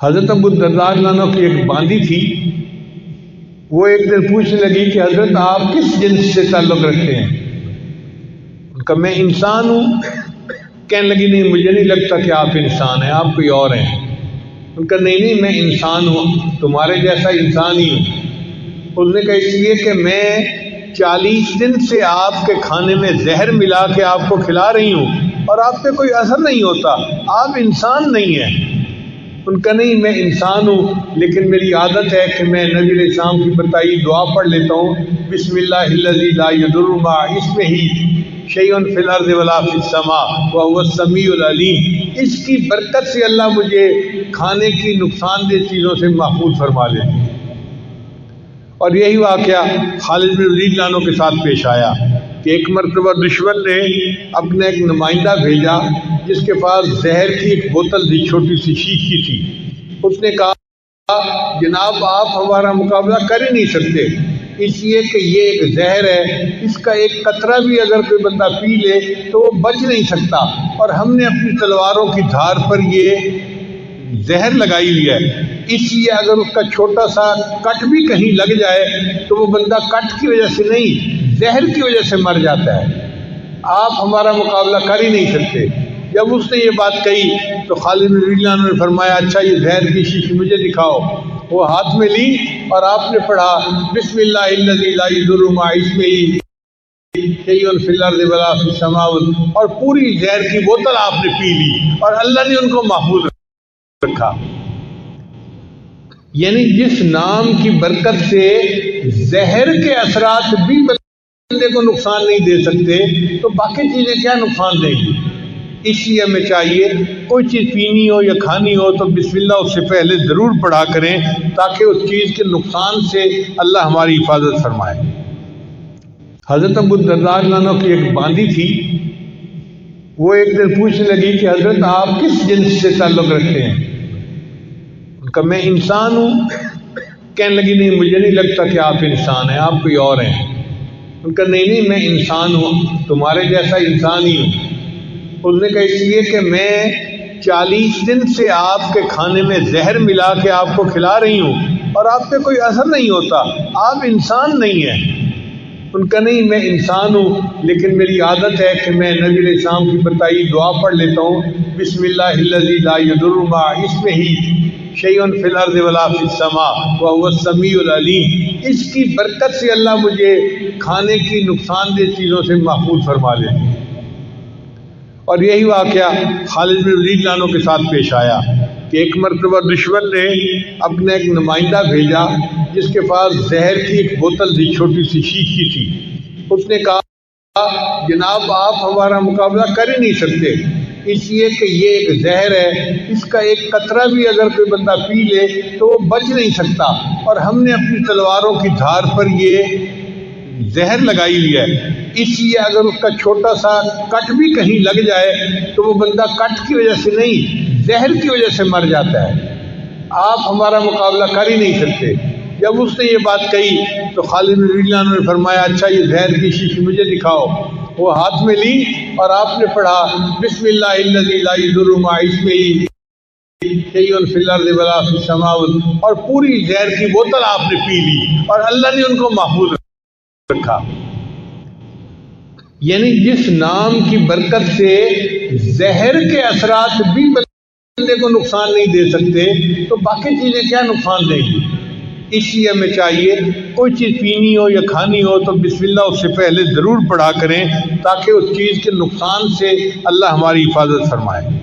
حضرت ابو الدرداء رضی اللہ عنہ کی ایک باندی تھی، وہ ایک دن پوچھنے لگی کہ حضرت آپ کس جنس سے تعلق رکھتے ہیں؟ ان کا میں انسان ہوں۔ کہنے لگی نہیں مجھے نہیں لگتا کہ آپ انسان ہیں، آپ کوئی اور ہیں۔ ان کا نہیں میں انسان ہوں، تمہارے جیسا انسان ہی ہوں۔ اس نے کہا اس لیے کہ میں 40 دن سے آپ کے کھانے میں زہر ملا کے آپ کو کھلا رہی ہوں اور آپ پہ کوئی اثر نہیں ہوتا، آپ انسان نہیں ہیں۔ ان کا نہیں میں انسان ہوں، لیکن میری عادت ہے کہ میں نبی علیہ السلام کی بتائی دعا پڑھ لیتا ہوں، بسم اللہ الذی لا یضر مع اسمہ شیء فی الارض ولا فی السماء وهو السمیع العلیم۔ اس کی برکت سے اللہ مجھے کھانے کی نقصان دہ چیزوں سے محفوظ فرما لے۔ اور یہی واقعہ خالد بن ولید رضی اللہ عنہ کے ساتھ پیش آیا کہ ایک مرتبہ دشمن نے اپنا ایک نمائندہ بھیجا جس کے پاس زہر کی ایک بوتل تھی، چھوٹی سی شیشی تھی۔ اس نے کہا جناب آپ ہمارا مقابلہ کر ہی نہیں سکتے، اس لیے کہ یہ ایک زہر ہے، اس کا ایک قطرہ بھی اگر کوئی بندہ پی لے تو وہ بچ نہیں سکتا، اور ہم نے اپنی تلواروں کی دھار پر یہ زہر لگائی ہوئی ہے، اس لیے اگر اس کا چھوٹا سا کٹ بھی کہیں لگ جائے تو وہ بندہ کٹ کی وجہ سے نہیں، زہر کی وجہ سے مر جاتا ہے، آپ ہمارا مقابلہ کر ہی نہیں سکتے۔ جب اس نے یہ بات کہی تو خالد بن ولید نے فرمایا اچھا یہ زہر کی شیشی مجھے دکھاؤ۔ وہ ہاتھ میں لی اور آپ نے پڑھا بسم اللہ الذی لا یضر مع اسمہ شیء فی الارض ولا فی السماء، اور پوری زہر کی بوتل آپ نے پی لی اور اللہ نے ان کو محفوظ رکھا۔ یعنی جس نام کی برکت سے زہر کے اثرات بھی بندے کو نقصان نہیں دے سکتے تو باقی چیزیں کیا نقصان دیں گی۔ اس لیے ہمیں چاہیے کوئی چیز پینی ہو یا کھانی ہو تو بسم اللہ اس سے پہلے ضرور پڑھا کریں تاکہ اس چیز کے نقصان سے اللہ ہماری حفاظت فرمائے۔ حضرت ابو الدرداء رضی اللہ عنہ کی ایک باندی تھی، وہ ایک دن پوچھنے لگی کہ حضرت آپ کس جنس سے تعلق رکھتے ہیں؟ ان کا میں انسان ہوں۔ کہنے لگی نہیں مجھے نہیں لگتا کہ آپ انسان ہیں، آپ کوئی اور ہیں۔ ان کا نہیں میں انسان ہوں، تمہارے جیسا انسان ہی ہوں۔ اس نے کہا اس لیے کہ میں 40 دن سے آپ کے کھانے میں زہر ملا کے آپ کو کھلا رہی ہوں اور آپ پہ کوئی اثر نہیں ہوتا، آپ انسان نہیں ہیں۔ ان کا نہیں میں انسان ہوں، لیکن میری عادت ہے کہ میں نبی علیہ السلام کی بتائی دعا پڑھ لیتا ہوں، بسم اللہ الذی لا یضر مع اسمہ شیء فی الارض ولا فی السماء وهو السمیع العلیم۔ اس کی برکت سے اللہ مجھے کھانے کی نقصان دہ چیزوں سے محفوظ فرما لے۔ اور یہی واقعہ خالد بن ولید رضی اللہ عنہ کے ساتھ پیش آیا کہ ایک مرتبہ دشمن نے اپنا ایک نمائندہ بھیجا جس کے پاس زہر کی ایک بوتل تھی، چھوٹی سی شیشی تھی۔ اس نے کہا جناب آپ ہمارا مقابلہ کر ہی نہیں سکتے، اس لیے کہ یہ ایک زہر ہے، اس کا ایک قطرہ بھی اگر کوئی بندہ پی لے تو وہ بچ نہیں سکتا، اور ہم نے اپنی تلواروں کی دھار پر یہ زہر لگائی ہوئی ہے، اس لیے اگر اس کا چھوٹا سا کٹ بھی کہیں لگ جائے تو وہ بندہ کٹ کی وجہ سے نہیں، زہر کی وجہ سے مر جاتا ہے، آپ ہمارا مقابلہ کر ہی نہیں سکتے۔ جب اس نے یہ بات کہی تو خالد بن ولید نے فرمایا اچھا یہ زہر کی شیشی مجھے دکھاؤ۔ وہ ہاتھ میں لی اور آپ نے پڑھا بسم اللہ الذی لا یضر مع اسمہ شیء فی الارض ولا فی السماء، اور پوری زہر کی بوتل آپ نے پی لی اور اللہ نے ان کو محفوظ رکھا۔ یعنی جس نام کی برکت سے زہر کے اثرات بھی بندے کو نقصان نہیں دے سکتے تو باقی چیزیں کیا نقصان دیں گی۔ اس لیے ہمیں چاہیے کوئی چیز پینی ہو یا کھانی ہو تو بسم اللہ اس سے پہلے ضرور پڑھا کریں تاکہ اس چیز کے نقصان سے اللہ ہماری حفاظت فرمائے۔